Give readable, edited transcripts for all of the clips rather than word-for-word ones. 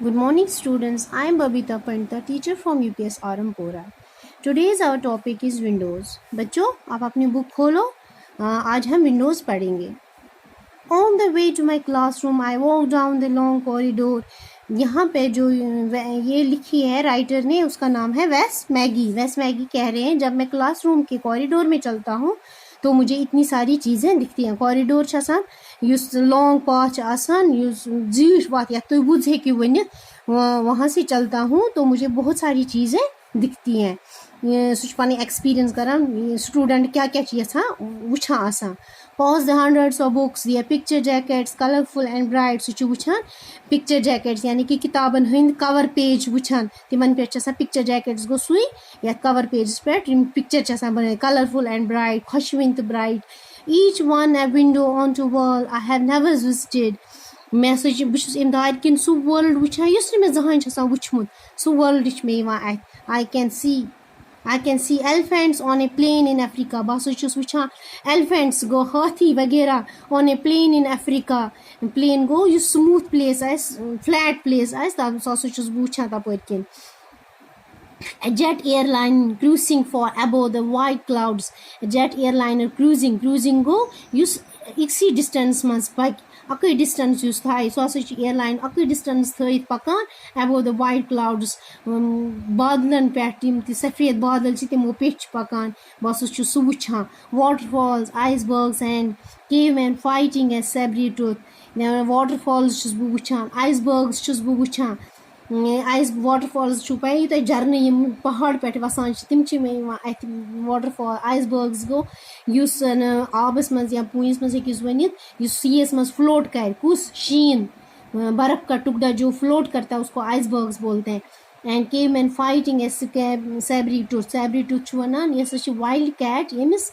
Good morning, students. I am Babita Pandita, teacher from UPS Arampora. Today's our topic is Windows. बच्चों आप अपनी book खोलो. आज हम Windows पढ़ेंगे. On the way to my classroom, I walked down the long corridor. यहाँ पे जो ये लिखी है राइटर ने, उसका नाम है वेस मैगी. वेस मैगी कह रहे हैं जब मैं क्लासरूम के कॉरिडोर में चलता हूँ तो मुझे इतनी सारी चीज़ें दिखती हैं. कॉरिडोर छ आसान युस लॉन्ग पाथ आसान युस जीठ पाथ या तुम बुझ हेकियो वनित वहाँ से चलता हूँ तो मुझे बहुत सारी चीज़ें दिखती हैं. सह पन एक्सपीरियंस करान स्टूडेंट क्या क्या वुछान आसान. Pause the hundreds of books, their picture jackets, colorful and bright. सह वुछान पिक्चर जैकेट्स यानी कि किताबन हंद कवर पेज वुछान तिमन पे पिक्चर जैकेट्स गो सुई या कवर पेज पे पिक्चर बन कलरफुल एंड ब्राइट खुशविन तो bright. Each one a window onto world I have never visited. मैं बहुत इमदाद किन सह वर्ल्ड वुछान युस मे जहां वुछमुत सह वर्ल्ड मे अत. I can see elephants on a plane in Africa. बस वुछान elephants गो हाथी वगैरह on a plane in Africa. Plane go use smooth place flat place सह वुछान तपर किन. A jet airline cruising for above the white clouds. A jet airliner cruising go use ICSI distance मज पक Akkai distance use Thai सह airline Akkai distance थयित पकान above the white clouds. बादलन पे तिम सफेद बादल तिमो पे पकान बस सह वुछान. Waterfalls, icebergs and cavemen fighting a saber tooth. Waterfalls बह वुछान, icebergs बह वुछान. आइस वाटरफॉल्स पे तुम झरन पहाड़ पे वसान तम अत वाटरफॉल. आइसबर्ग्स गो युस आबस मज या पूंस मज हेकिस वनित युस सीस मज फ्लोट कर कुस शीन बर्फ का टुकड़ा जो फ्लोट करता है उसको आइसबर्ग्स बोलते हैं. एंड केवमेन फाइटिंग सैबरी टूथ वनान यह वाइल्ड कैट यमिस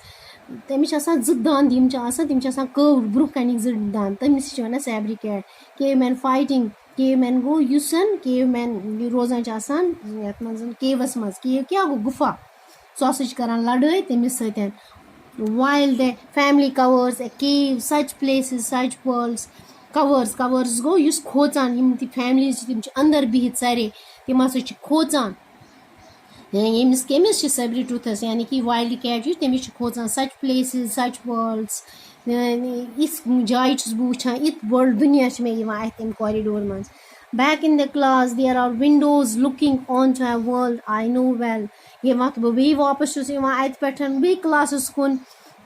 तमिस ज दांद तिम कर्व ब्रुह कन ज दांद तमिस वन सैबरी कैट. केवमेन फाइटिंग केवमेन गो युसन केवमेन रोजान यथ मज केवस मज केव क्या गो गुफा सह करान लड़ाई तमिस सतन. While the family covers a cave, such places, such worlds. Covers go use खोचान Yama families तिम अंदर बिहित सारे तिम हसा खोचान. यमिस केमिस सैबरी टूथस यानी कि वाइल्ड कैट तमिस खोचान सच प्लेसेस सच वर्ल्ड्स. इस जाय बह वुछान इत बड़ दुनिया मे अम कॉरिडोर मज. Back in the class there are windows looking onto a world I know well. ये मत बे वापस अत पे बे क्लास कुन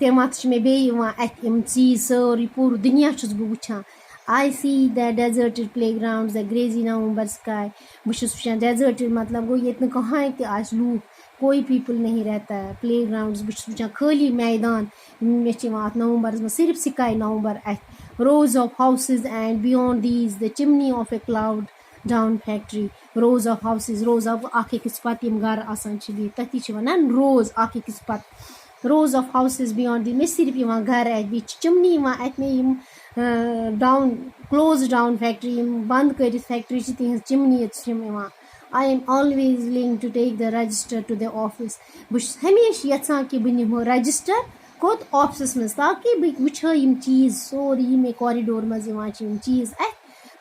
तम मत मे बे अम चीज सारी पूर दुनिया बह वुछान. I see the deserted playgrounds, the grazy November sky. बस वुछान deserted मतलब गो ये कहाँ ते लूक कोई पीपल नहीं रहता है. प्ले ग्राउंड्स बस वुछान खाली मैदान मे अत नवंबर में सिर्फ स्काई नवंबर अत. Rows of houses and beyond these the chimney of a cloud down factory. Rows of houses, rows of अकिस पत यम घर आसान तथी वनान रोज अकिस पत. Rows of houses beyond these मे सिर्फ घर अत बी चिमनी अत मे डाउन क्लोज डाउन फैक्ट्री बंद कर फैक्ट्री तिहज chimney I am always willing to take the register to the office. बस हमेशा यचान कि बह निमो रजिस्टर कोत ऑफिस मज ताकि बह वुछो यम चीज़ सोरी मे कॉरिडोर मज यम चीज़ अत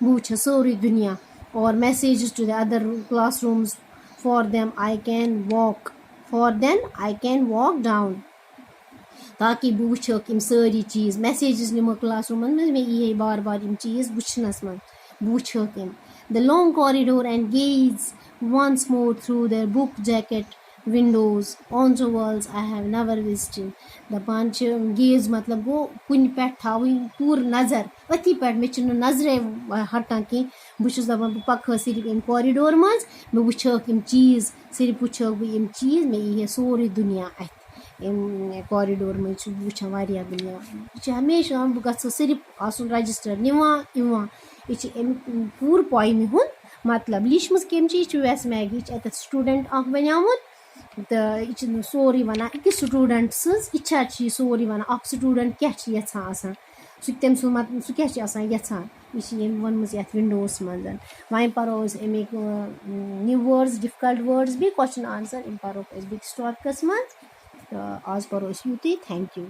बह वुछ सोरी दुनिया. और messages to the other classrooms for them I can walk down ताकि बह वुछो यम सारी चीज़ मैसेजेस निमो क्लासरूम मज मे ये बार बार यम चीज़ वुछनस मज बह वुछो यम. The long corridor and gaze once more through their book jacket windows onto worlds I have never visited. दपान गेज मतलब गो कुन पे थी पूर नजर अथी पे मे नजरे हटान कह बहुत दपान बह पक सिर्फ अम कॉरिडोर मज मे वुछो यम चीज़ सिर्फ वुछो बह यम चीज़ मे यह सोरी दुनिया अत कॉरिडोर मज वुछान वारिया दुनिया. हमेशा बह गो सिर्फ आसन रजिस्टर निवान यह पूर पोइम हुंद मतलब लिचमज कम चीज वेस मैगी अत स्टूडेंट बनामुत तो यह सोरी वन अकिस स्टूडेंट सज इच्छा सोरी वन स्टूडेंट क्या यहां तम सह क्या यहां यह वनम ये विंडोस मज. वह पो Amik new words difficult words भी क्वेश्चन आंसर इन पो बेस टॉपिकस मज. तो आज पो यूत. Thank you.